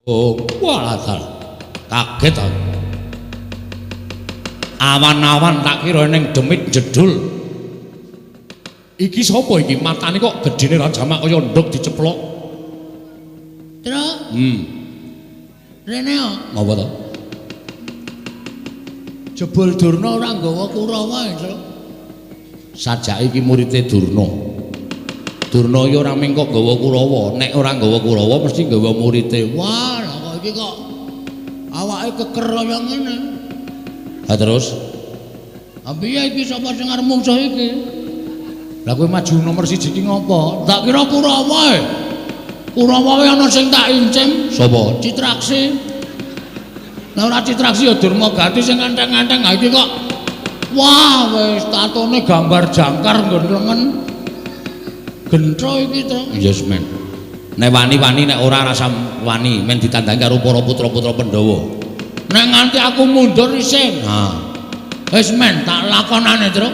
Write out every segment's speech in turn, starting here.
Oh, walah kaget aku. Awan-awan tak kira ning demit jedul. Iki sapa iki? Matane kok gedine ra jamak kaya nduk diceplok. Terus? Rene yo. Apa to? Jebul Durna ora nggawa Kurawa, Tru. Sajake iki murite Durna. Durna ya ora mung kok nggawa Kurawa, nek ora nggawa Kurawa mesti nggawa murite. Wah, lha kok iki kok awake keker kaya ngene. Ha terus? Piye iki sapa sing arep mungsuh iki? Lah kowe maju nomor 1 iki ngopo? Tak kira Kurawa. Kurawa wae ana sing tak incim. Sapa? Citraksi. Lah ora Citraksi ya Durma Gati sing nganteng-nganteng ha iki kok. Wah, wis tatone gambar jangkar nggon lengen. Gentro iki to. Yes, men. Nek wani-wani nek ora rasa wani, men ditandhangi karo para putra-putra Pandhawa. Nek nganti aku mundur isin. Ha. Wis men tak lakonane, Tru.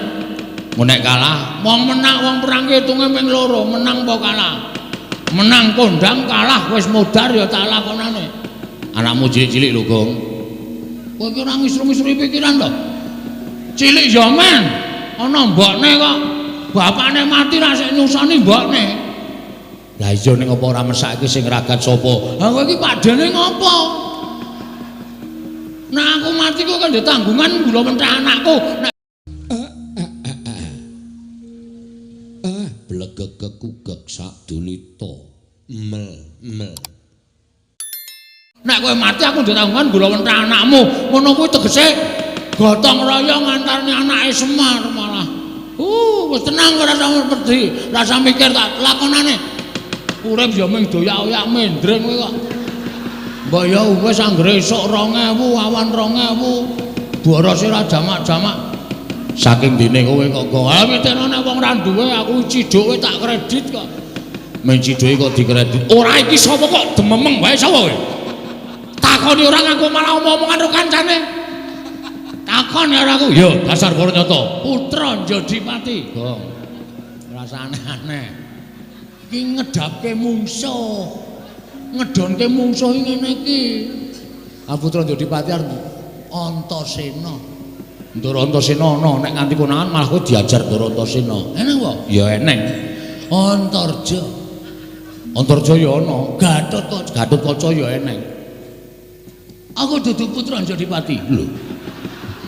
Mun nek kalah, Wong menang wong perang hitunge ming loro, menang apa kalah? Menang kondang kalah wis modar ya tak lakonane. anakmu cilik-cilik lho, Gong. Kowe iki ora ngisru-ngisrui pikiran to? Cilik ya men. Ana mbokne kok. Bapakne mati ra sik nyusoni mbokne. Lah iya ning apa ora mesake sing ragat sapa? Ha kowe iki padene ngopo? Nek aku mati kok kan tanggungan kula mentek anakku. Nek blegegekugek sak dunita. Mel. nek kowe mati aku ndek tanggungan kula mentek anakmu. Ngono kuwi tegese gotong royong antarane anake Semar malah. Wis tenang ora usah pedhi, ora usah mikir tak lakonane. Urip ya mung doyak-oyak mendring kowe kok. Mbok ya wis anggere esuk 2000, awan 2000. Borose ora jamak-jamak. Saking dene kowe kok Gong. Lah mikirno nek wong ra duwe aku cidhuke tak kredit kok. Men cidhuke kok dikredit. Ora iki sapa kok dememeng wae sapa kowe? Takoni ora ngaku malah omong-omongan karo kancane. Takoni ora aku. Yo, dasar Paranyata. Putra Jodipati. Gong. Rasa aneh-aneh. Iki ngedapke mungsuh. Ngedonke mungsuh ngene iki. Putra Jodipati arep Antasena. Ndara Antasena ana nek nganti konangan malah kowe diajar Ndara Antasena. Eneng apa? Ya eneng. Antarja. Antarja ya ana. Gatotkaca ya eneng. Aku dudu putra Jodipati. Lho.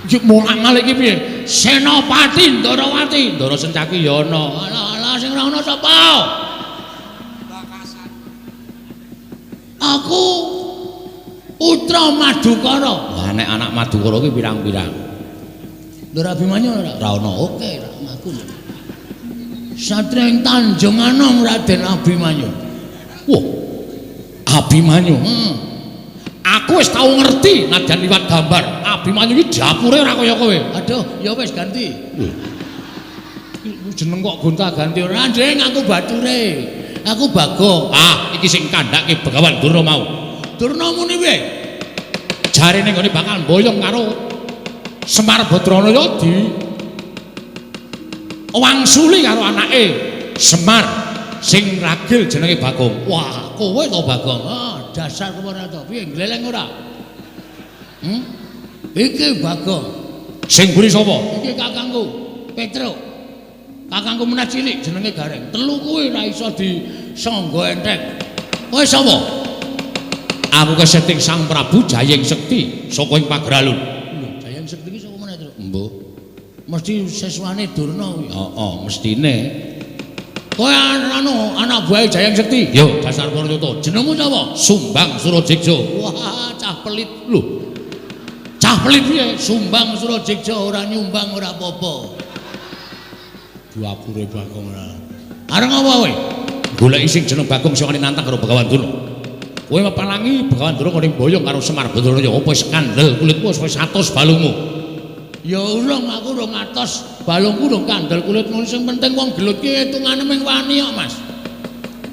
Iki mulang-malik iki piye? Senopati Ndarawati. Ndara Sencaki ya ana. Alah sing ora ana sapa? Aku putra Madukara. Lah nek anak Madukara ki pirang-pirang? Ndara Abimanyu ora? Ora ana. Oke, ra ngaku. Satria ing Tanjung Anom Raden Abimanyu. Wah. Abimanyu. Aku wis tau ngerti najan liwat gambar. Abimanyu iki dapure ora kaya kowe. Aduh, ya wis ganti. Jeneng kok gonta-ganti Ora ndeng aku bature. Aku Bagong. iki sing kandhake Begawan Durna mau. Durna muni piye? Jarene nggone bakal mboyong karo Semar Badranaya di wangsuli karo anake Semar sing ragil jenenge Bagong. Wah, kowe to Bagong. Dasar kowe ora to. Piye gleleng ora? Iki Bagong. Sing mburi sapa? Iki kakangku Petro. Kakangku meneh cilik jenenge Gareng. Telu kuwi ra iso disangga entek. Kowe sapa? Aku keseting Sang Prabu Jayeng Sekti saka ing Pagralun. Lho, Jayeng Sekti iki sapa meneh, Tru? Mbuh. Mesti seswane Durna kuwi. Heeh, mestine. Kowe anak buah Jayeng Sekti. Yo, dasar Paranyata. Jenengmu sapa? Sumbang Surajigja. Wah, cah pelit. Lho. Cah pelit piye? Sumbang Surajigja ora nyumbang ora apa-apa. Duapure Bagong ora. Areng apa kowe? Goleki sing jeneng Bagong sing nantang karo Begawan Durna. Kowe mepalangi Begawan Durna ning boyong karo Semar Badranaya apa wis kandel kulitmu wis 100 balungmu. Ya urung aku urung atos balungku urung kandel kulitmu sing penting wong gelut ki hitungane ming wani kok Mas.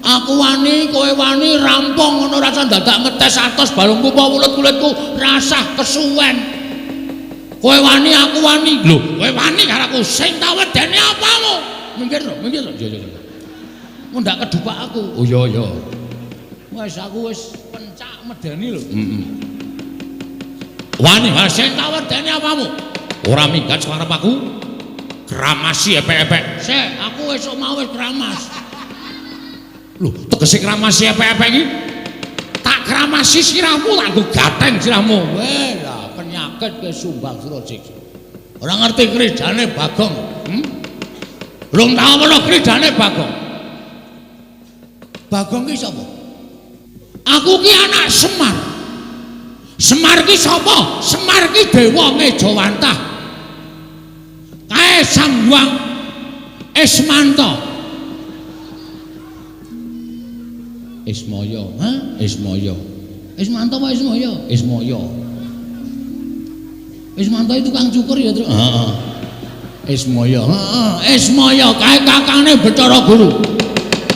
Aku wani, kowe wani rampung ngono rasa dadak ngetes 100 balungku apa kulitku rasah kesuwen. Kowe wani aku wani. Lho, Kowe wani karo aku sing tak wedeni apamu? Minggir lho. iya. Mun ndak kedupak aku. Oh iya. Wis aku wis kencak medeni lho. Wani Sing tak wedeni apamu? ora minggat suara aku. Kramasi epek-epek. Sik, aku esuk mau wis kramas. Lho, tegese kramasi epek-epek iki. Tak kramasi sirahmu tak nggo gateng sirahmu. Weh lah penyakit ke Sumbang Surajiksa. Ora ngerti kridane Bagong. Rung tau apa kridane Bagong. Bagong ki sapa? Aku ki anak Semar. Semar ki sapa? Semar ki dewa Mejawantah. Kae Sang Hyang Ismanta. Ismaya, Hah? Ismaya. Ismanta apa Ismaya? Ismaya. Ismanta itu tukang cukur ya, Tru? Heeh. Ismaya. Heeh, Ismaya kae kakane Bathara Guru.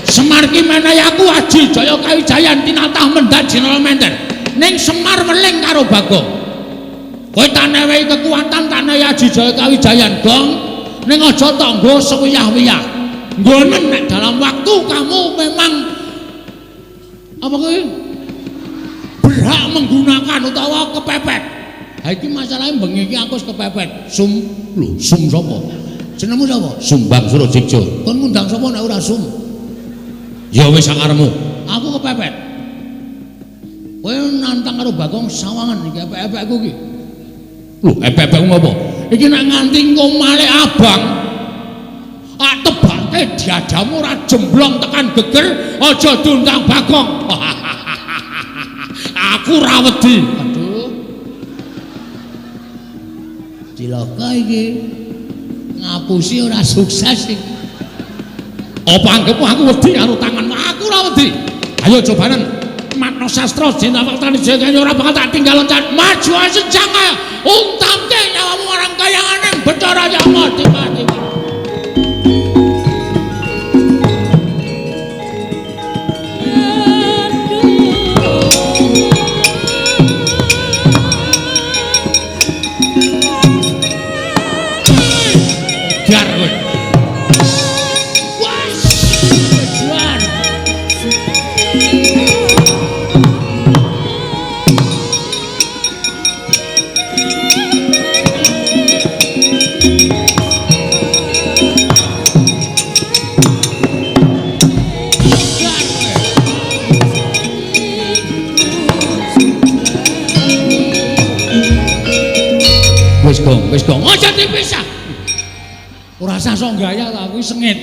Semar ki menehi aku Aji Jaya Kawijayan tinatah mendhat Jenderal Menter. Ning Semar weling karo Bagong. Kowe tak newehi kekuatan tak nehi Aji Jaya Kawijayan, Gong. Ning aja tok nggo sewiyah-wiyah. Nggonen nek dalam waktu kamu memang apa kuwi? Berhak menggunakan utawa kepepet. Ha iki masalahnya bengi iki aku wis kepepet. Lho, sum sapa? Jenengmu sapa? Sumbang Surajiksa. Kon ngundang sapa nek ora sum? Ya wis sakaremu. Aku kepepet. Kowe nantang karo Bagong sawangan iki epek-epekku iki. Lho, epek-epekmu ngopo? Iki nek nganti engko malih abang. Tak tebake diadamu ora jemblong tekan geger, aja diundang Bagong. Aku ra wedi. Aduh. Cilaka iki. Ngapusi ora sukses iki. Apa anggapmu aku wedi karo tangan? Aku ora wedi. Ayo cobanen. Matno sastra jeneng tani jagane ora bakal tak tinggal loncat. Maju sejang ae. Untamke nyawamu marang kayanganing Bathara Yama Dewa. Biar kowe. Wis Gong, aja dipisah. Ora usah sok gaya ta, kuwi sengit.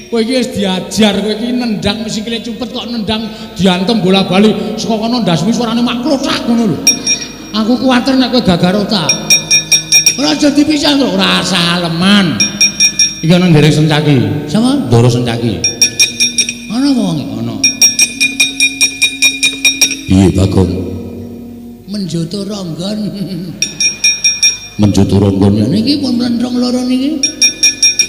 Kowe iki wis diajar, kowe iki nendang sikile cupet kok nendang diantem bola-bali saka kono ndasmu suarane mak klothak ngono lho. Aku kuwatir nek kowe gagar otak. Ora aja dipisah kok, ora usah aleman. Iki ana nderek Sencaki. Sapa? Ndoro Sencaki. Ana apa wong iki? Ana. Piye Bagong? Menjoto ronggon. Menjutu ronggonnya Niki pun mlentrong loro niki.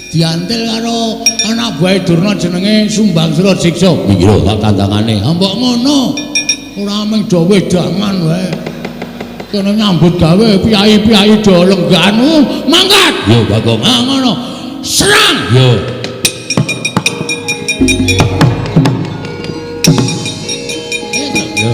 Diantil karo anak buah Durna jenenge Sumbang Surajiksa. iki lho tak tandangane. Mbok ngono. Ora mung do wedangan wae. Kene nyambut gawe piyai-piyai do lengganu mangkat. Yo Bagong. Ah ngono. Serang. Yo. Yo.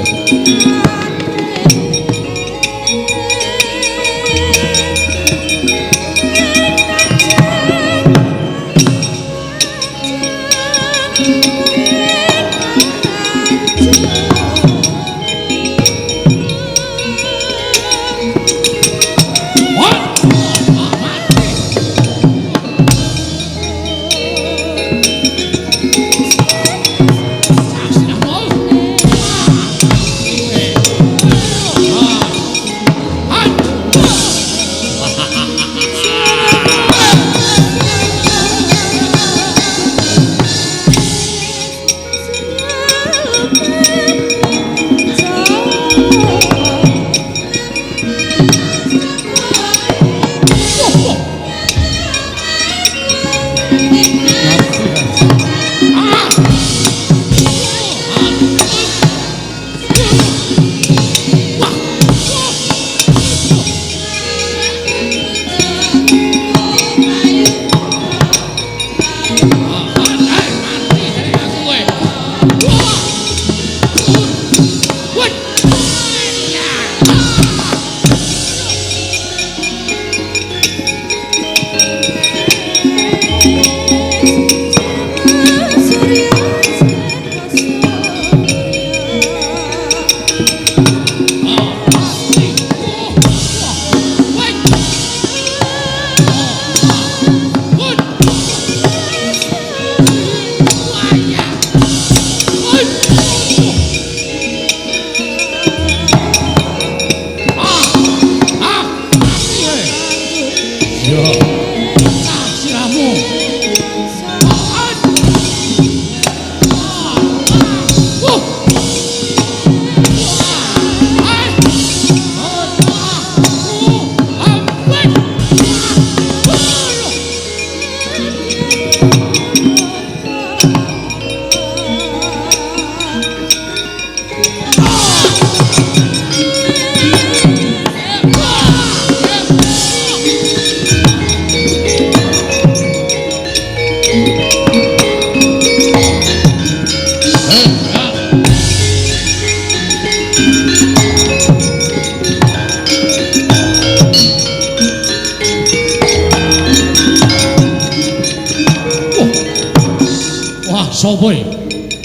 sapa e?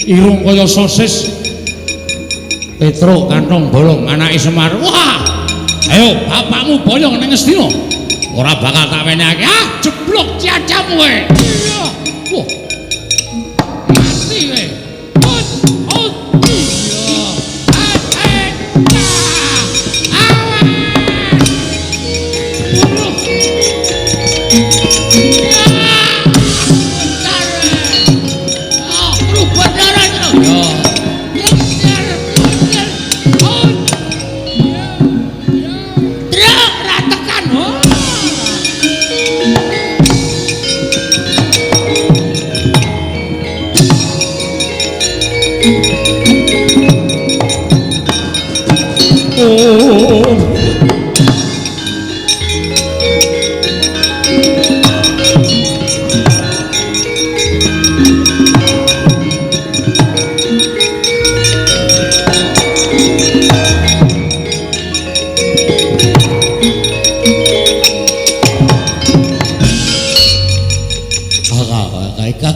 Irung kaya sosis. Petruk kantong bolong anake Semar. Wah! Ayo bapakmu boyong ning Ngastina. Ora bakal tak wenehake. Ah, jeblok cacamu kowe. Iya. Wah. Mati kowe. Oh. Iya.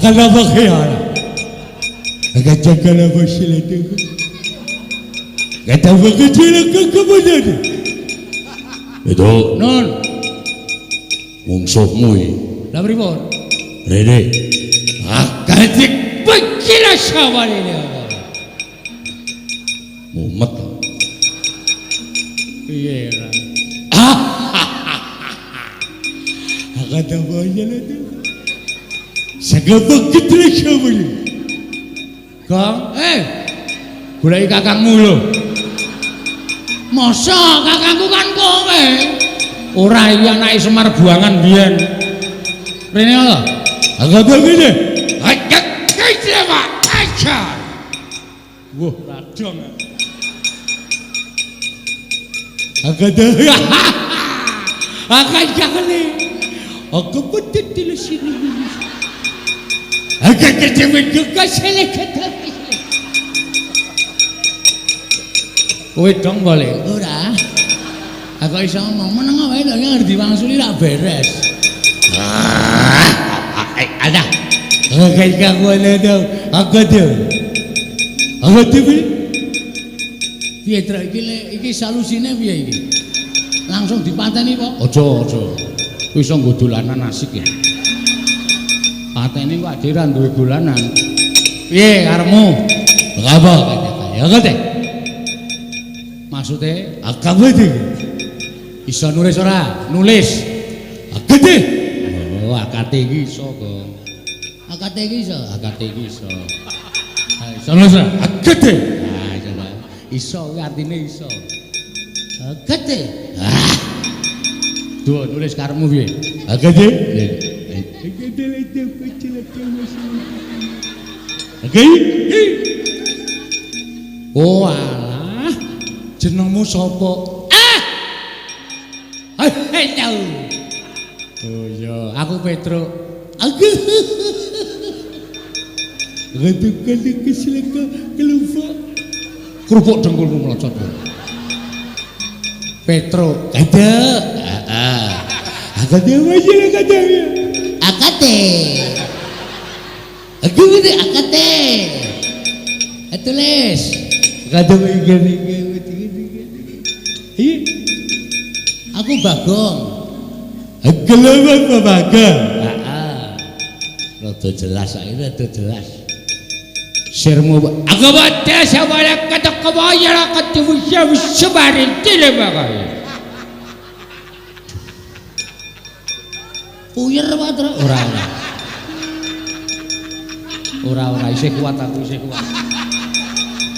Kenapa kaya? Agak jaga apa sila tu? Kata apa kecil kamu jadi? Itu non mungsuhmu iki. Lah pripun? Rene. Akadik pikir sawale ini. Mumet. Piye ra? Agak apa sila tu? Sagapa kecil kamu ni? Kang, goleki kakangmu lho. Masa kakangku kan kowe? Ora iki anake Semar buangan biyen. Rene lho. Agak apa ni? Ajak kaya Pak. Aja. Wah, radong. Agak dah. Agak jangan ni. Agak betul di sini. Agak kecewa juga sini kata. Kowe dong boleh. Ora. Aku iso ngomong meneng wae to ngerti wangsuli ra beres. Ada. Agak kamu ada. Agak tu. Agak tu ni. Piye Tru iki salusine piye iki? Langsung dipateni apa? Aja. Kuwi iso nggo dolanan asik ya. Pateni kok dhewe ra duwe dolanan. Piye karepmu? Apa kata? Agak tu. Maksude Agak tu. iso nulis ora? Nulis. Agak tu. Oh, akate iki iso kok. Agak tu iso. Akate iki iso. Iso nulis ora? Agak tu. Ah, coba. Iso kuwi artine iso. Agak tu. Duh, nulis karepmu piye? Agak tu. Agak. Oh alah, jenengmu sapa? Tahu. Oh iya, aku Petruk. Agak. Agak keselaka kelupa. Kerupuk dengkulmu melocot. Petruk. Ada. Agak dia macam kata dia. Akate. Aku ni akate. Tulis. Kata begini. Aku Bagong. Kelapa apa Bagong? Rada jelas saiki rada jelas. Sirmu aku baca sabara kata kebaya kata sebarin tidak bagai. Puyer apa terus? Ora isih kuat aku isih kuat.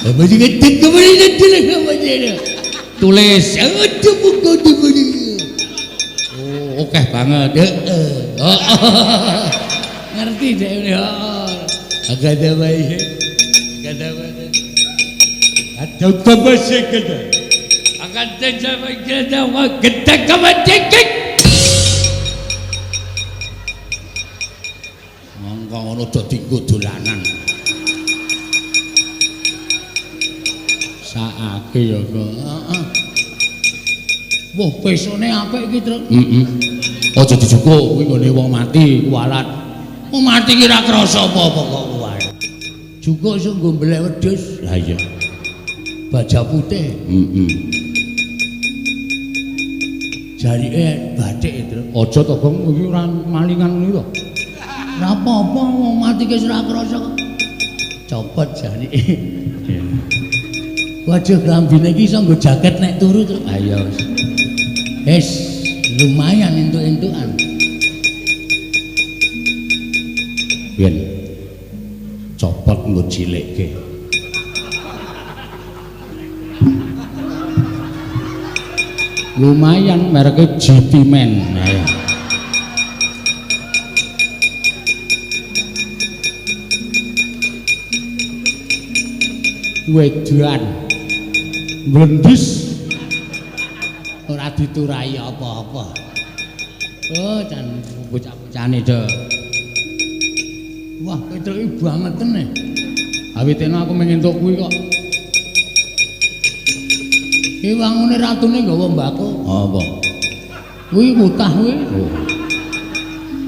Apa sih ketik kemarin jelas apa dia? Tulis. Aduh buku di mana? Oh, oke banget. Ngerti deh ini. Agak ada baik. Ada apa? Ada apa sih kata? Akan terjadi kita kita kebajikan. Monggo ngono dadi dolanan. Saake ya kok. Wah, pesone apik iki, Truk. Aja dijukuk kuwi nggone wong mati kualat. Wong mati ki ra krasa apa-apa kok kuwi. Juga iso nggo mbelek wedhus. Lah iya. Baja putih. Jarike bathik, Tru. Aja to, Gong, iki ora malingan ngono to. Ora apa-apa wong mati wis ora krasa kok. Copot jarike. Waduh, klambine iki iso nggo jaket nek turu, Tru. Ayo. Wis lumayan entuk-entukan. Yen copot nggo cilikke. Lumayan mereknya GT Man. Ayo. Wedan mlendis ora diturai apa-apa. Oh, jan Bocah-bocahane do. wah, ketuki banget tenan. Awitene aku mengentuk kuwi kok. Ki wangune ratune nggawa mbako. Apa? Kuwi mutah kuwi. Oh.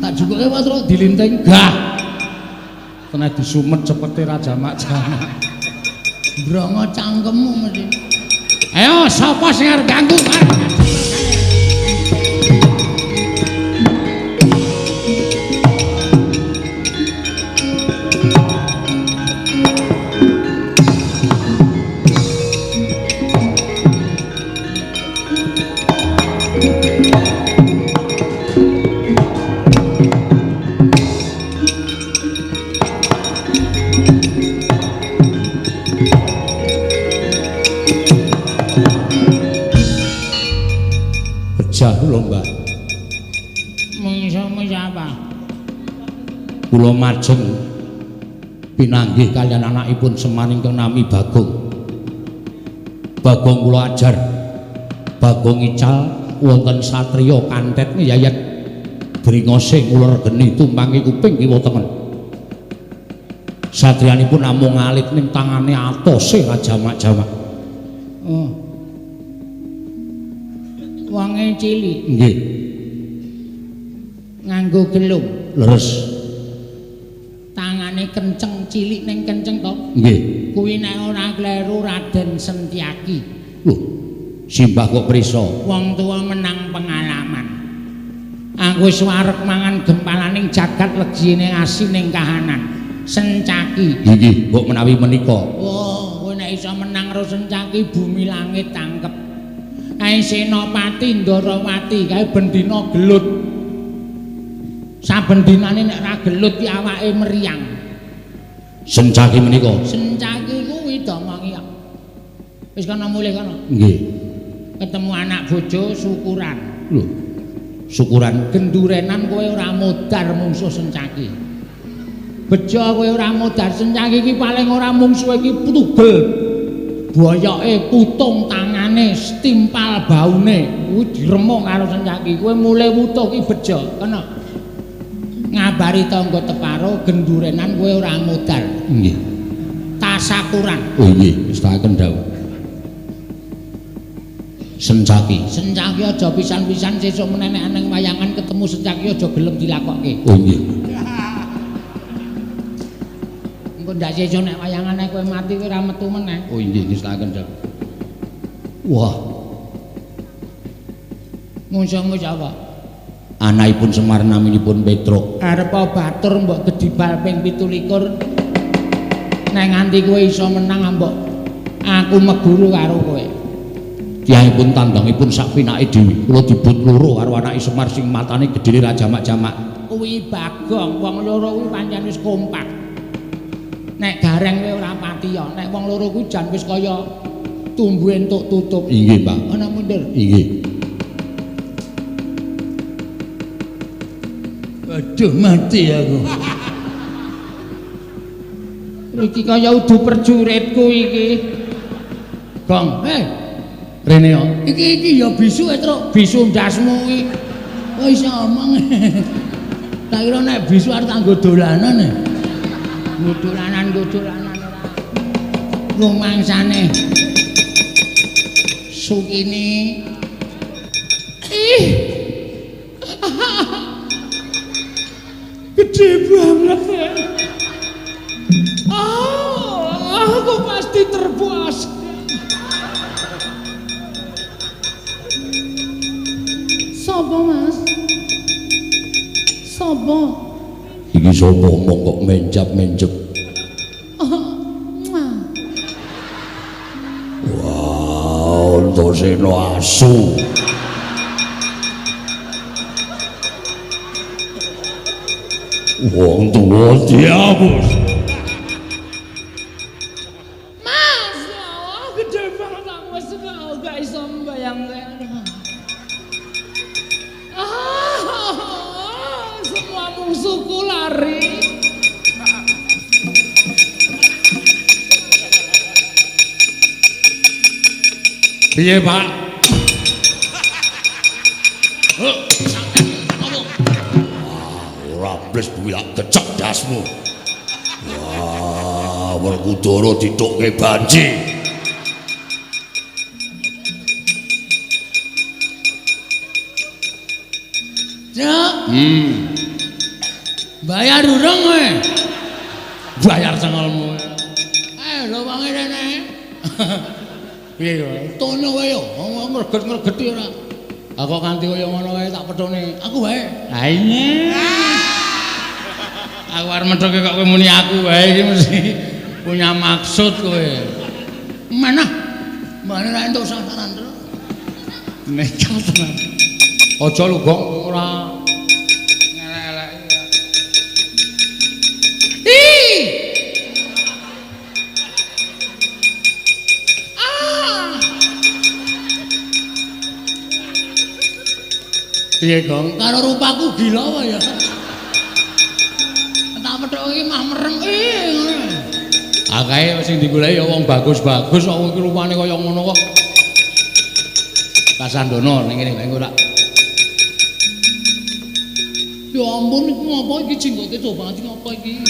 Tak jukuke Mas Ro dilinting. Gah. Kena disumet cepete raja mak-jamak. Brongo cangkemmu mesti. Ayo sapa sing arep ganggu? Kula Mbah. Mengisa apa? Kula majeng pinanggih kalian anakipun Semar ingkang nami Bagong. Bagong kula ajar. Bagong ical wonten satriya kantet ngiyayat bringose kula regeni tumpangi kuping kiwa tengen. Satriyanipun namung ngalit ning tangane atose rajamak-jamak. Oh. Wonge cilik. Nggih. Nganggo gelung. Leres. Tangane kenceng cilik ning kenceng to. Nggih. Kuwi nek ora kleru Raden Sentyaki. Lho. Simbah kok prisa? Wong tua menang pengalaman. Aku wis wareg mangan gempalaning jagat lejine asining kahanan. Sentyaki. Nggih, mbok menawi menika. Oh, kowe nek iso menang karo Sentyaki bumi langit tangkep. Ae Senopati Ndarawati kae bendina gelut. Saben dinane nek ra gelut ki awake meriang. Sentyaki menika. Sentyaki kuwi domongi. Wis kana mulih kana. Nggih. Ketemu anak bojo syukuran. Lho. Syukuran Gendurenan kowe ora modar mungsuh Sentyaki. Bejo kowe ora modar Sentyaki iki paling ora mungsuh iki tugel. Boyoke putung tangane stimpal baune kuwi diremuk karo Sentyaki. Kowe mulih wutuh ki bejo, kena. Ngabari tangga teparo gendurenan kowe ora modal. Nggih. Tasakuran. Oh nggih, wis tak kendhawuh. Sentyaki. Sentyaki aja pisan-pisan sesuk meneh nek nang wayangan ketemu Sentyaki aja gelem dilakokke. Oh nggih. Engko ndak sesuk nek wayangane kowe mati kowe ora metu meneh. Oh nggih, wis tak kendhawuh. Wah. Mungsuhmu sapa? Anakipun Semar naminipun Petruk. Arep batur mbok gedibal ping 17. Nek nganti kowe iso menang mbok aku meguru karo kowe. Kyai pun tandangipun sak pinake dhewe. Kula dibut loro karo anake Semar sing matane gedhene rajamak-jamak. Kuwi Bagong, wong loro kuwi pancen wis kompak. Nek gareng kowe ora patiya, nek wong loro kuwi jan wis kaya tumbuh entuk tutup. Inggih, Pak. Ana mundur. Inggih. Aduh mati aku. Iki kaya udu perjuritku iki. Gong, Rene yo. iki ya bisu Truk. Bisu ndasmu iki. Kok iso omong. Tak kira nek bisu arep tak nggo dolanan. Nggo dolanan ora. Rumangsane. Sukini. Gede banget ya. diterpuaskan. Sapa Mas? Sapa? Iki sapa omong kok mencap-mencep. Wah, Antasena asu. Wong tuwa diapus. Mas, ya Allah, gede banget aku wis gak iso mbayangke. Semua musuhku lari. Piye, Pak? Ora bles buyak kecerdasmu. Wah, Werkudara ditukke banji. Cuk. Bayar urung kowe? Bayar cengelmu. Lho wong rene. Piye yo? Tono wae yo, wong ngreget-ngregeti ora. Aku kanthi kaya ngono wae tak pedhone. Aku wae. Ha iya. Aku arep medhoke kok kowe muni aku wae iki mesti punya maksud kowe. Mana? Mana ra entuk sasaran terus. Nekat tenan. Aja lu gong ora ngelek-elek. Piye, Gong? Karo rupaku gila wae ya. Tak pedhok iki mah mereng ngono. Akae sing digoleki ya wong bagus-bagus kok iki rupane kaya ngono kok. Kasandono ning kene wae ora. Ya ampun iku ngopo iki jenggote coba iki ngopo iki?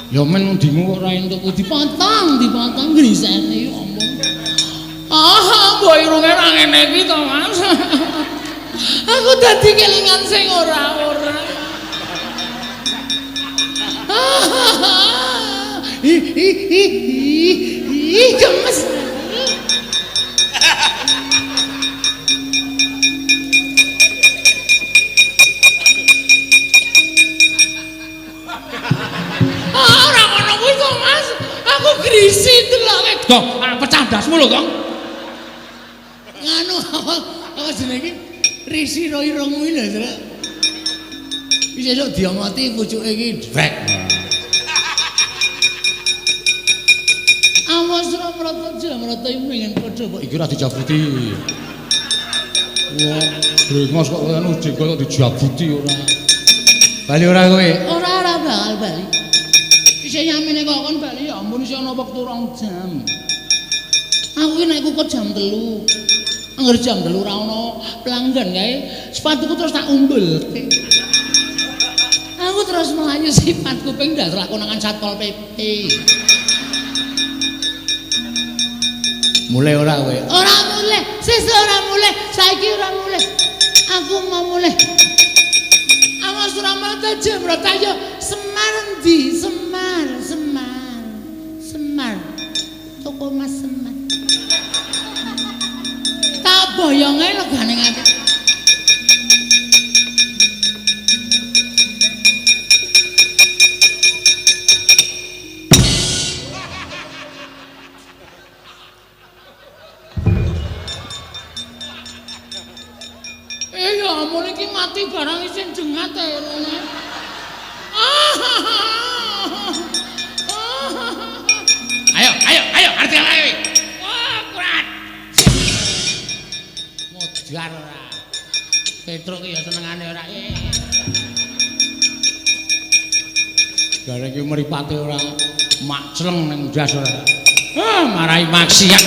Ya men ndingu kok ora entuk Dipantang grisene ya ampun. Mbok irunge ra ngene iki to, Mas. Aku dadi kelingan sing ora-ora. Gemes. Ora ngono kuwi to, Mas. Aku grisi deloke. Gong, pecah dasmu lho, Gong. Nganu apa jenenge iki? Risi ro irung kuwi lho, Truk. Wis esuk diomoti pucuke iki drek. Awas ora mrata jamrata pengen padha kok Iki ora dijabuti. Wah, brengos kok anu jenggot kok dijabuti ora. Bali ora kowe? ora bakal bali. Isih nyamine kok kon bali ya ampun isih ana wektu 2 jam. Aku ki nek kok jam 3. Angger jam 3 ora ana pelanggan kae, sepatuku terus tak umbulke. Aku terus melayu sifat kuping dasar konangan Satpol PP. Mulai ora kowe? Ora mulai, sesuk ora mulai, saiki ora mulai. Aku mau mulai. Awas ora mrata jemrot ayo Semar endi? Semar. Toko Mas Semar. Tak boyonge legane ngati. Ya ampun iki mati barang isin jengat e rene. Ayo, arti ayo. Wah, kurat. Modar ora. Petruk ki ya senengane ora. Gara iki mripate ora macleng ning ndas ora. Marai maksiat.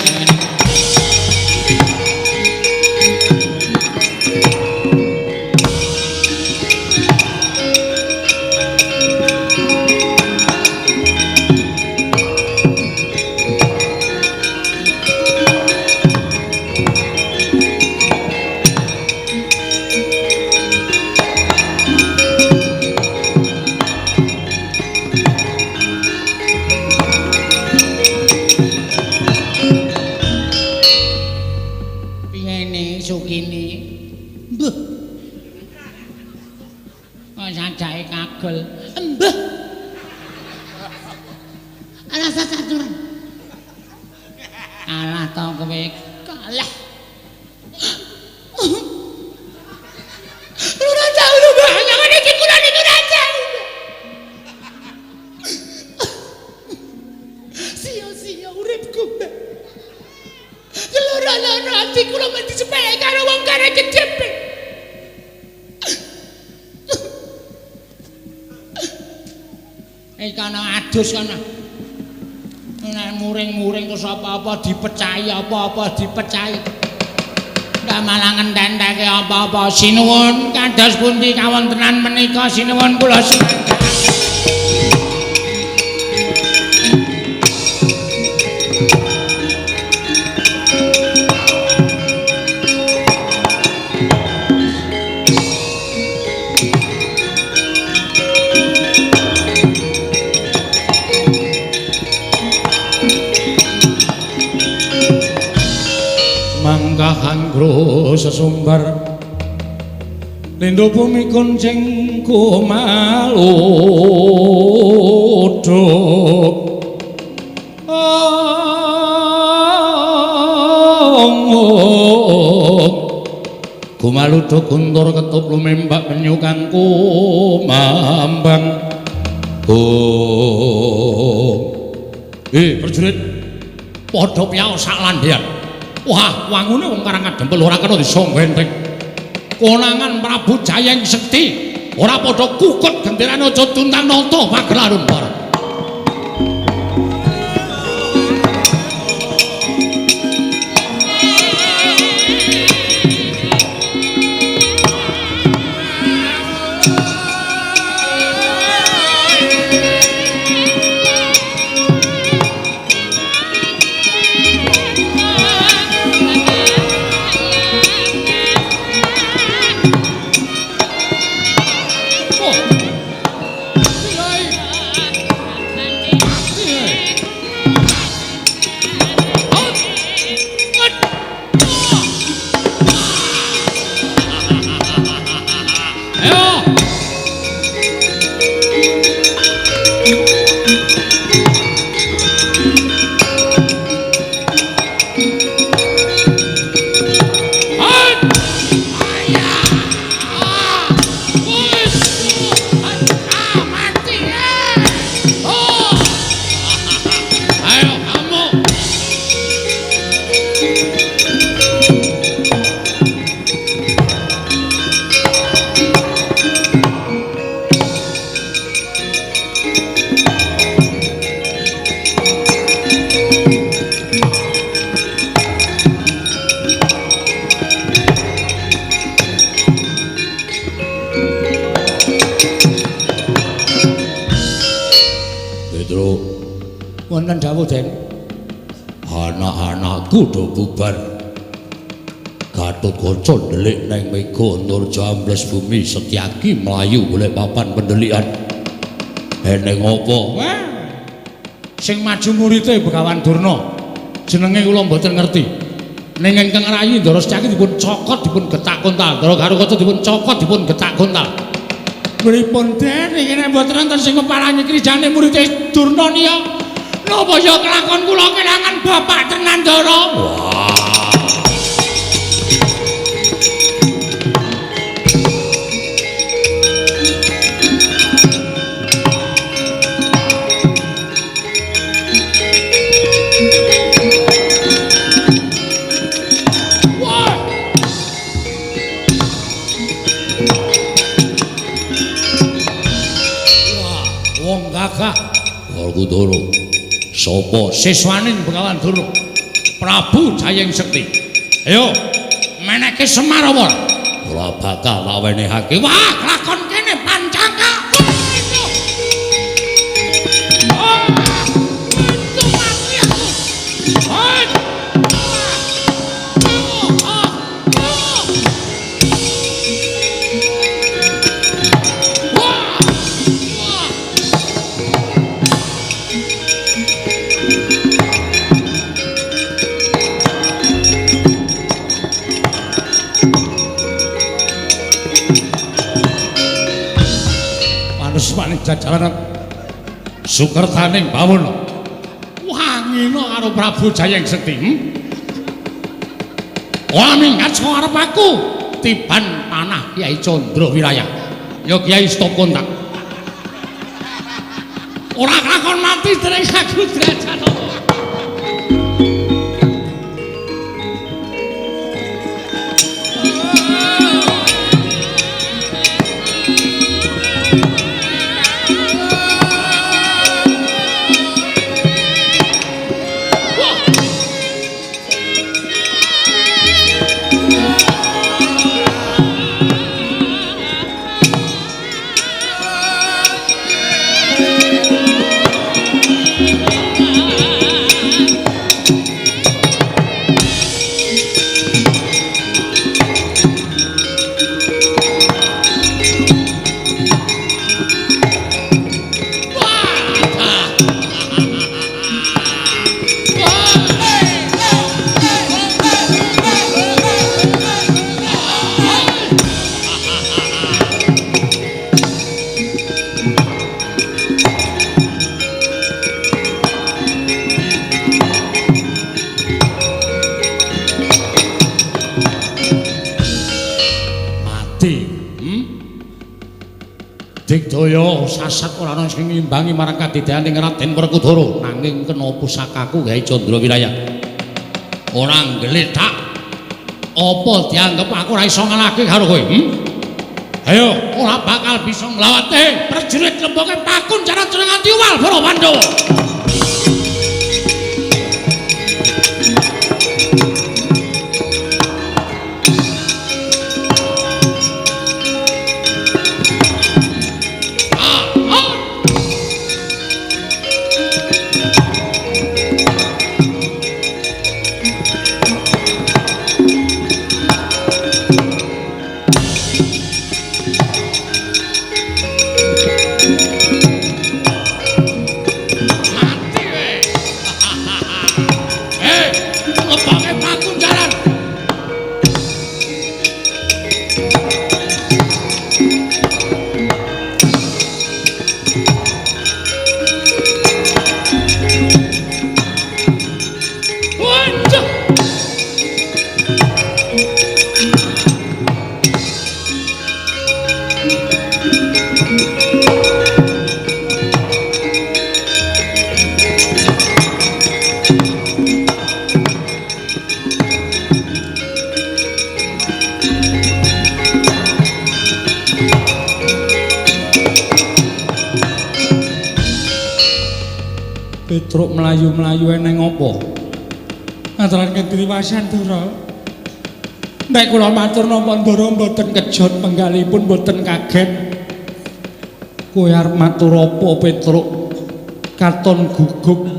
Sukini. Mbah. Kok sajake kagel. Mbah. Alah saturan. Kalah to kowe. Kalah. Ora tau lho, Mbah. Jangan iki kula niku ora tau. Sia-sia uripku, Mbah. Loro-loro ati kula mesti sepele karo wong kare kejepe. Kana adus kana. Nek muring-muring terus apa-apa dipecahi, apa-apa dipecahi. Ndak malah ngenthenteke apa-apa. Sinuwun kados pundi kawontenan menika sinuwun kula sumangga. Anggro sesumbar lindho bumi kuncing kumaludo kumaludo kuntur ketup lumembak penyu kang kumambang prajurit padha piyaos sak landhean. Wah, wangune wong Karangan Dempel ora kena disonggenteng. Konangan Prabu Jayeng Sekti ora padha kukut genderan aja tuntang nata pagelaran bareng. Wonten dawuh Den. Anak-anakku do bubar. Gatotkaca ndelik neng Mega Nurja ambles bumi Setyaki mlayu golek papan pendelikan. Eneng apa? Wah. Sing maju murite Begawan Durna. Jenenge kula mboten ngerti. Ning ingkang rayi Ndara Setyaki dipun cokot dipun getak kontal. Ndara Garukaca dipun cokot dipun getak kontal. Pripun Den iki nek mboten wonten sing keparani krijane murite Durna niya. Napa ya kelakon kula kelangan bapak tenan Ndara? Wah. Wong gagah Werkudara. Sapa siswaning Begawan Durna? Prabu Jayeng Sekti. Ayo, meneke Semar apa? Ora bakal tak wenehake. Wah, lakon kene pancaka. pajajaran Sukertaning Bawana wangina karo Prabu Jayeng Sekti. Ora minggat saka arep aku tiban panah Kyai Candra Wiraya. Ya Kyai stop kontak. Ora kakon mati dereng aku derajat apa. Digdaya sasak ora ana sing ngimbangi marang kadidayaning Raden Werkudara nanging kena pusakaku Kyai Candra Wiraya. Ora nggletak apa dianggep aku ora iso ngalahke karo kowe? Ayo, ora bakal bisa nglawate prajurit lemboke Pakun cara jenengan Tiwal para Pandhawa. Petruk melayu-melayu eneng apa? Ngaturaken triwasan Ndara. Nek kula matur napa Ndara mboten kejot penggalipun mboten kaget. Kowe arep matur apa Petruk? Katon gugup.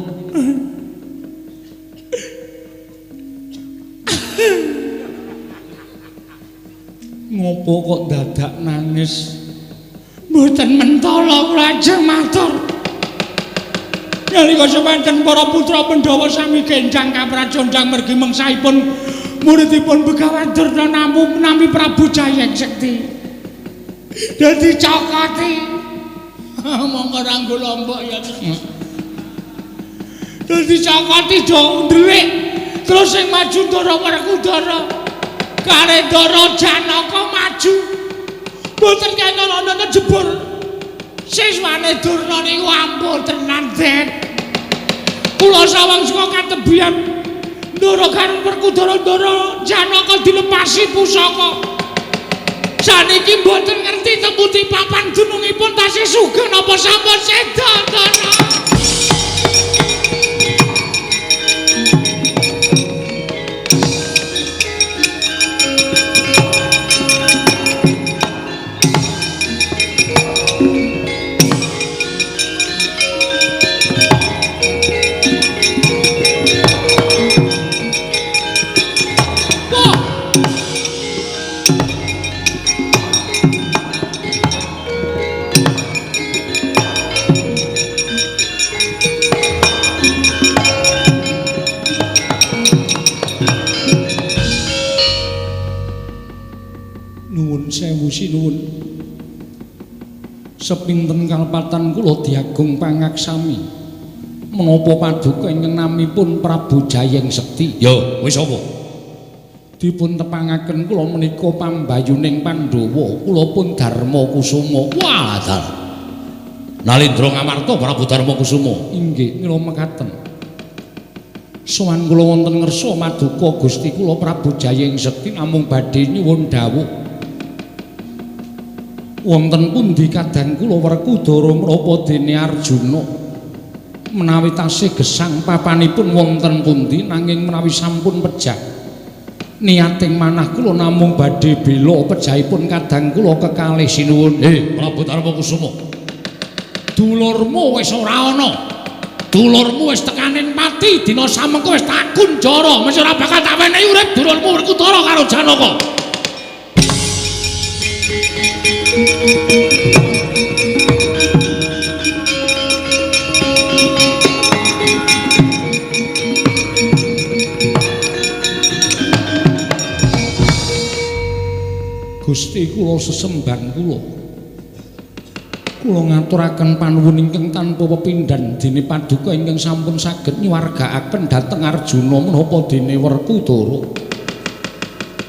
Ngopo kok dadak nangis? Mboten mentala kula ajeng matur. Nalika semanten para putra Pandhawa sami genjang kaprajondang mergi mengsahipun muridipun Begawan Durna nampi Prabu Jayeng Sekti. Dadi cokoti. Monggo ranggo lombok ya. Dadi cokoti do ndelik. Terus sing maju Ndara Werkudara. Kare Ndara Janaka maju. Mboten kena jebul. Siswane Durna niku ampun tenan, Den. Kula sawang saka katebian Ndara karo Werkudara Ndara Janaka dilepasi pusaka. Saniki mboten ngerti tembuti papan dunungipun tasih sugih napa sampun seda, Ndara. Sepinten kalpatan kula diagung pangaksami. Menapa paduka ingkang namipun Prabu Jayeng Sekti? Ya, wis apa? Dipun tepangaken kula menika pambayuning Pandhawa, kula pun Darma Kusuma. Wah, dal. Nalindra Ngamarta Prabu Darma Kusuma. Inggih, mila mekaten. Sowan kula wonten ngersa maduka Gusti kula Prabu Jayeng Sekti namung badhe nyuwun dawuh. Wonten pundi kadang kula Werkudara menapa dene Arjuna menawi tasih gesang papanipun wonten pundi nanging menawi sampun pejah niating manah kula namung badhe bela pejahipun kadang kula kekalih sinuwun. Prabu Darma Kusuma. Dulurmu wis ora ana. Dulurmu wis tekaning pati dina samengko wis tak kunjara, mesti ora bakal tak wenehi urip dulurmu Werkudara karo Janaka. Gusti kula sesembang kula ngaturaken panuwun ingkang tanpa pepindhan dene paduka ingkang sampun saged nyuwargakaken dhateng Arjuna menapa dene Werkudara.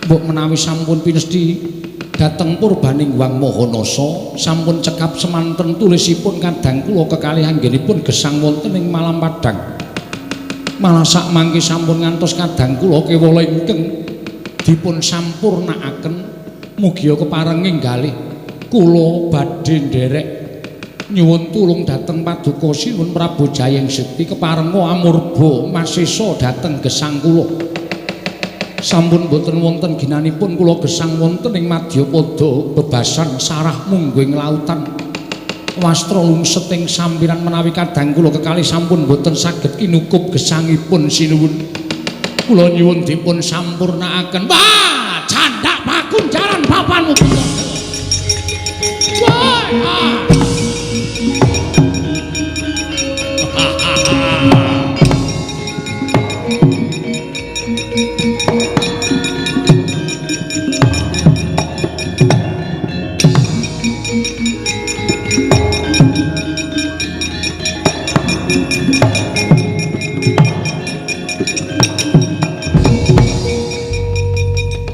Mbok menawi sampun pinesti dhateng purbaning Wang Mahanasa sampun cekap semanten tulisipun kadang kula kekalih anggenipun gesang wonten ing Malam Padang. Malah sak mangke sampun ngantos kadang kula kewala ingkang dipun sampurnakaken. Mugia kepareng enggalih kula badhe nderek nyuwun tulung dhateng paduka sinuwun Prabu Jayeng Sekti keparenga amurba masesa dhateng gesang kula. Sampun boten wonten ginanipun kula gesang wonten ing Madyapada bebasan sarah mungging lautan. Wastra lungset ing sampiran menawi kadang kula kekalih sampun boten saged kinukup gesangipun sinuwun. Kula nyuwun dipun sampurnakaken. Wah, candhak pakunjaran papanmu punten. Wah.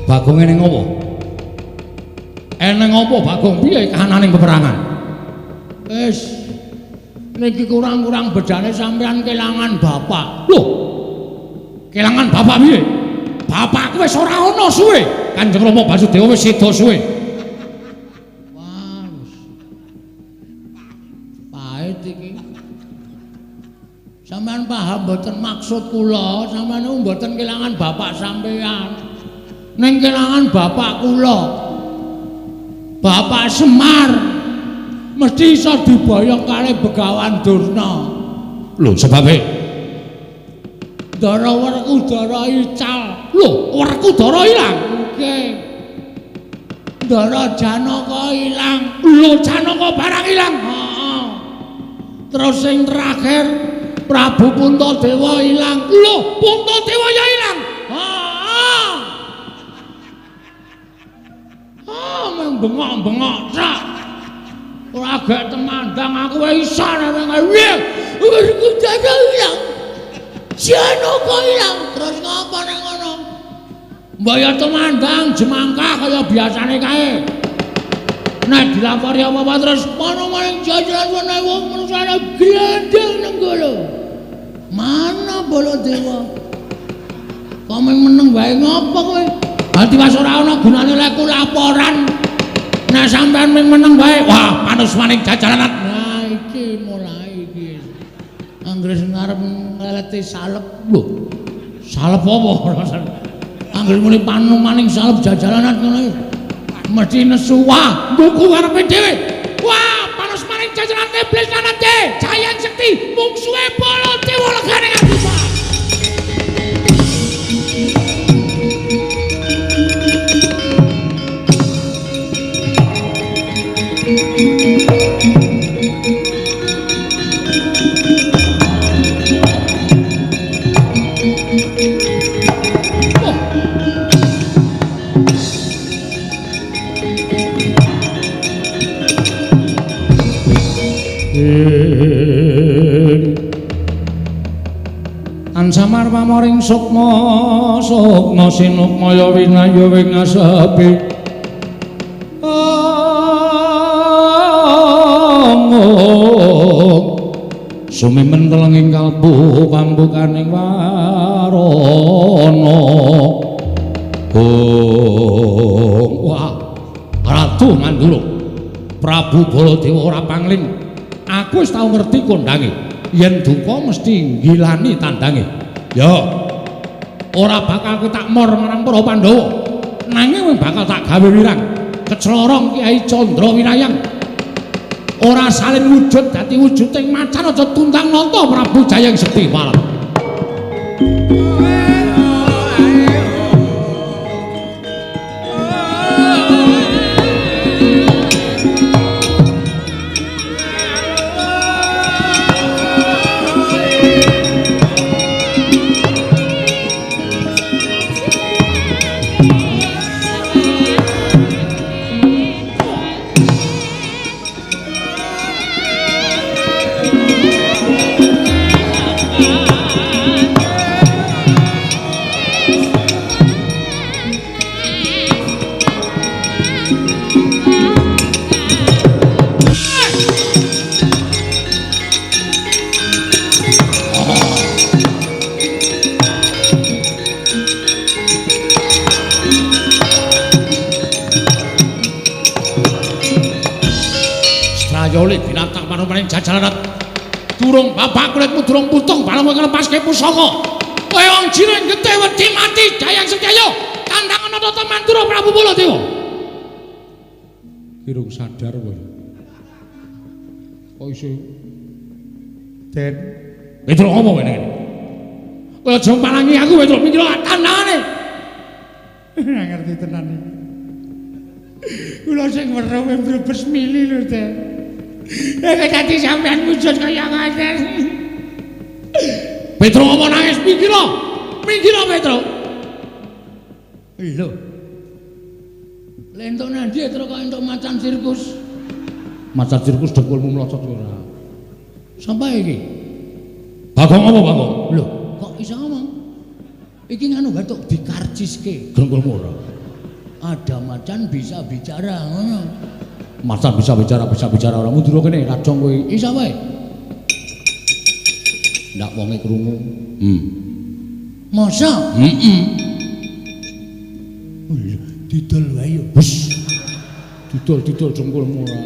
Bagong eneng apa? Eneng apa Bagong piye kahananing peperangan? Wis niki kurang-kurang bedane sampean kelangan bapak. Lho. Kelangan bapak piye? Bapakku wis ora ana suwe. Kanjeng Rama Basudewa wis seda suwe. Wah. Pahit iki. Sampeyan paham mboten maksud kula, sampeyan mboten kelangan bapak sampeyan. Ning kelangan bapak kula. Bapak Semar mesti iso diboyong kali Begawan Durna. Lho sebabe Ndara Werkudara ical. Lho, Werkudara ilang. Nggih. Ndara Janaka ilang. Lho, Janaka barang ilang. Heeh. Terus sing terakhir Prabu Puntadewa ilang. Lho, Puntadewa ya ilang. Heeh. Bengok-bengok sak. Ora gak temandang aku wis iso nang piye. Werkudara ilang. Janaka ilang. Terus ngapa nang ngono? Mbaya temandang jemangkah kaya biasane kae. Nek dilapori apa-apa terus mana maning jajaran menawa wong manusane glandeng nang kono. Mana Baladewa? Kok meneng wae ngopo kowe? Ati wis ora ana gunane lek laporan. Nek sampean meneng wae, wah manus maning jajaran. Nah iki mulai iki. Anggres ngarep ngeleti salep lho. Salep apa? Anggres muni panu maning salep jajalanat ngono iki. Mesti nesu wah, mbuku karepe dhewe. Wah, panus maning jajaran iblis kanate. Jayeng Sekti mungsuhe Baladewa legane ngati. Semar pamoring sukma sukma sinukmaya winayu wingasepi sumimen telenging kalbu pambukaning warana wah Ratu Mandura Prabu Baladewa ora pangling aku wis tau ngerti kondange yen duka mesti ngilani tandange ya ora bakal aku tak mor marang para Pandhawa nanging bakal tak gawe wirang keclorong Kyai Candra Wirayang ora salin wujud dadi wujuding macan aja tuntang nanta Prabu Jayang Sekti Walet oleh binatang paring jajalan durung bapak kulitmu durung putung bareng nglepaske pusaka kowe wong jiring getih wedi mati Jayang Sekti ayo tandangan ana Mandura Prabu Baladewa kirung sadar kowe kok iso Den Petro ngomong ngene kowe aja palangi aku Petro mikir tandangane ngerti tenan iki kula sing weruh mblebes mili lho Den nek dadi sampean wujud kaya ngaten. Petro ngomong nangis mikir Petro. Lho. Lentuk nang ndi Petro kok entuk macan sirkus? Macan sirkus dekulmu mlocot ora. Sampai iki. Bagong apa Bagong? Lho, kok iso ngomong? Iki nganu batuk dikarciske dekulmu ora. Ada macan bisa bicara ngono. Macan bisa bicara ora mundur kene rajong kowe isa wae ndak wonge krungu masa didol wae yo wis didol jengkulmu ora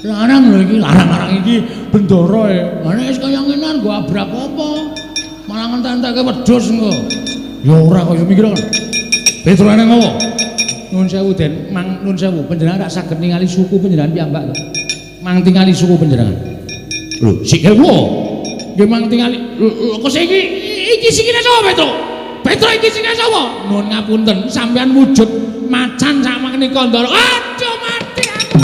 larang lho iki larang iki bendara e ana wis kaya ngenan nggo abrak apa malah ngentek-enteke wedhus engko ya ora kaya mikir kan Petro ana ngopo Nun sewu Den, Mang nun sewu panjenengan rak saged ningali suku panjenengan piyambak to. Mang tingali suku panjenengan. Lho, sik ewo. Nggih mang tingali. Kok iki sikine sapa Petro? Petro iki sikine sapa? Nun ngapunten, sampean wujud macan sak menika ndara. Aduh mati aku.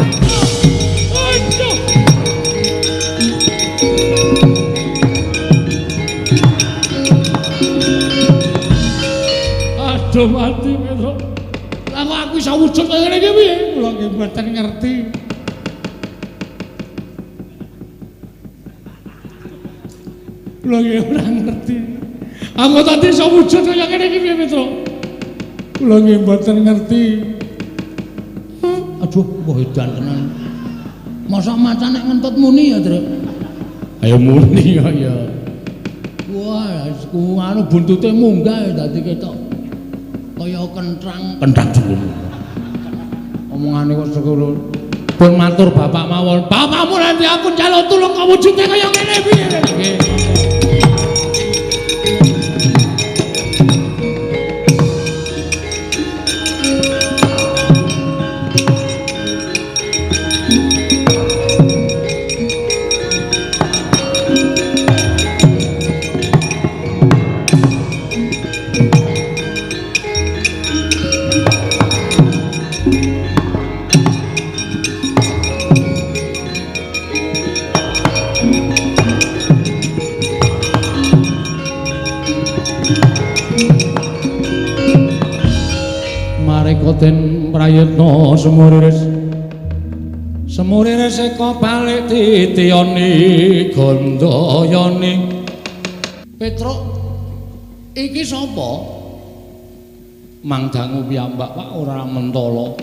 Aduh mati Petro. Aku iso wujud kaya ngene iki piye? Kula nggih mboten ngerti. Kula nggih ora ngerti. Aku tadi iso wujud kaya ngene iki piye, Petro? Kula nggih mboten ngerti. Aduh, wah edan tenan. Masa macan nek ngentut muni ya, Tru? Ayo muni ya. Wah, anu buntute munggah dadi ketok. Kaya kentrang dulu. Omongane kok sekono. Pun matur bapak mawon. Bapakmu nanti aku njaluk tulung kok wujude kaya ngene piye. Den prayitna semuriris eka balik titiyani gandayani Petro Iki sapa? Mangdangu piyambak Pak ora mentala.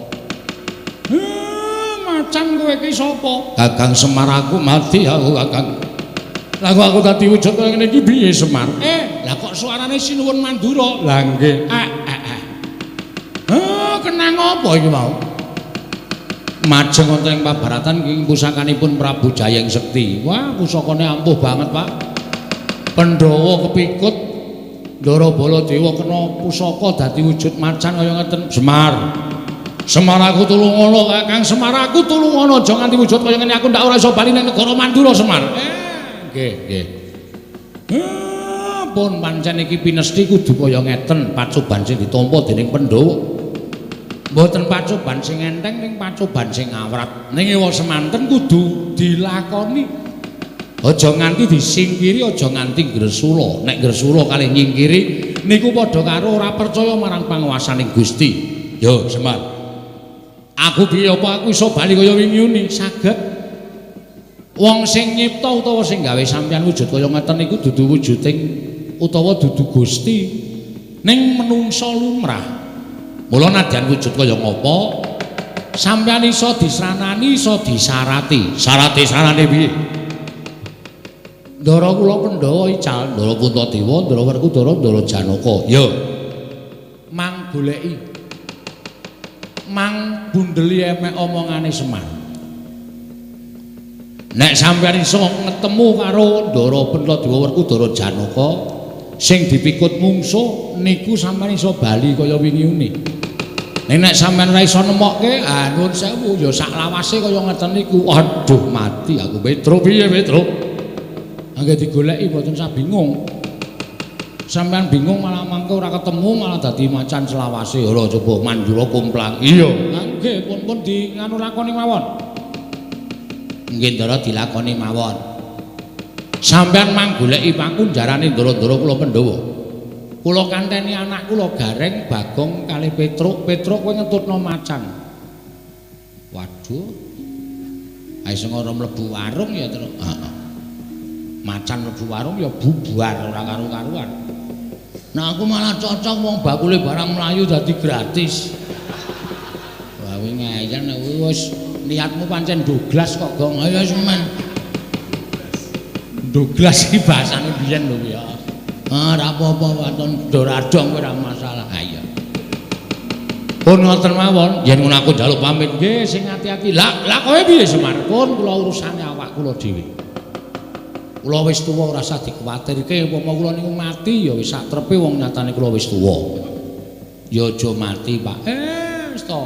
Macan kowe iki sapa? Kakang Semar aku mati aku Kakang. Lah aku dadi wujud kaya ngene iki piye Semar? Lah kok suarane Sinuwun Mandura? Lah nggih. Kenang apa iki mau? Majeng wonten ing pabaratan ing pusakanipun Prabu Jayeng Sekti. Wah, pusakane ampuh banget, Pak. Pandhawa kepikut Ndara Baladewa kena pusaka dadi wujud macan kaya ngeten. Semar. Semar aku tulungono Kakang Semar aku tulungono aja nganti wujud kaya ngene aku ndak ora iso bali nang negara Mandura Semar. Nggih. Pun pancen iki pinesti kudu kaya ngeten pacoban sing ditampa dening Pandhawa. Mboten pacoban sing enteng ning pacoban sing awrat. Ning ewa semanten kudu dilakoni. Aja nganti disingkiri, aja nganti gresula. Nek gresula kalih nyingkiri niku padha karo ora percaya marang panguwasaning Gusti. Yo Semar. Aku piye apa aku iso bali kaya wingi saged. Wong sing nyipta utawa sing gawe sampeyan wujud kaya ngeten niku dudu wujuding utawa dudu Gusti ning menungsa lumrah. Mula nadyan wujud kaya ngapa sampeyan iso disranani iso disarati. Sarate piye? Ndara kula Pandhawa ical, Ndara Puntadewa, Ndara Werkudara, Ndara Janaka. Ya. Mang goleki. Mang bundeli emek omongane Semar. Nek sampeyan iso ketemu karo Ndara Puntadewa, Werkudara, Janaka sing dipikut mungsuh niku sampeyan iso bali kaya wingi-wingi. Nek sampeyan ora iso nemokke, nuwun sewu ya sak lawase kaya ngeten niku. Aduh mati aku Petro piye Petro? Angge digoleki mboten sak bingung. Sampeyan bingung malah mangke ora ketemu malah dadi macan selawase. Ora coba Mandura kumplang. Iya. Nggih pun di nganu lakoni mawon. Nggih Ndara dilakoni mawon. Sampeyan mang goleki pakunjarane Ndara-ndara kula Pandhawa. Kula kanteni anak kula Gareng, Bagong kalih Petruk. Petruk kowe ngetutno macan. Waduh. Ae sing ora mlebu warung ya terus. Heeh. Macan mlebu warung ya bubar ora karu-karuan. Nah aku malah cocok wong bakule barang mlayu dadi gratis. Wah kuwi ngeyel nek wis niatmu pancen ndoglas kok Gong. Ayo semen. Ndoglas iki bahasane biyen lho ya. Ora apa-apa waton doradong ora masalah. Ayo. Pun ngoten mawon, yen ngono aku njaluk pamit nggih sing ati-ati. Lah kowe piye Semar? Pun kula urusane awak kula dhewe. Kula wis tuwa ora usah dikuwatirke, upama kula niku mati ya wis sak trepe wong nyatane kula wis tuwa. Ya aja mati, Pak. Wis to.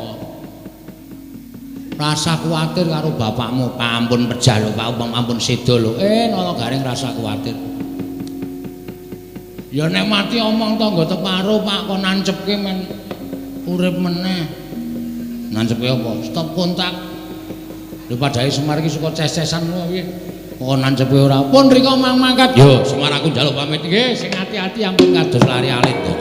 Rasa kuwatir karo bapakmu, ampun pejah lho, Pak, ampun sedo lho. Nala Gareng rasa kuwatir. Ya nek mati omong tangga teparo, Pak, kok nancepke men urip meneh. Nancepke apa? Stop kontak. Lho padahal Semar iki suka ces-cesan piye? Kok nancepe ora pun rika mang mangkat. Yo Semar aku njaluk pamit nggih sing ati-ati ampun kados lari alit to.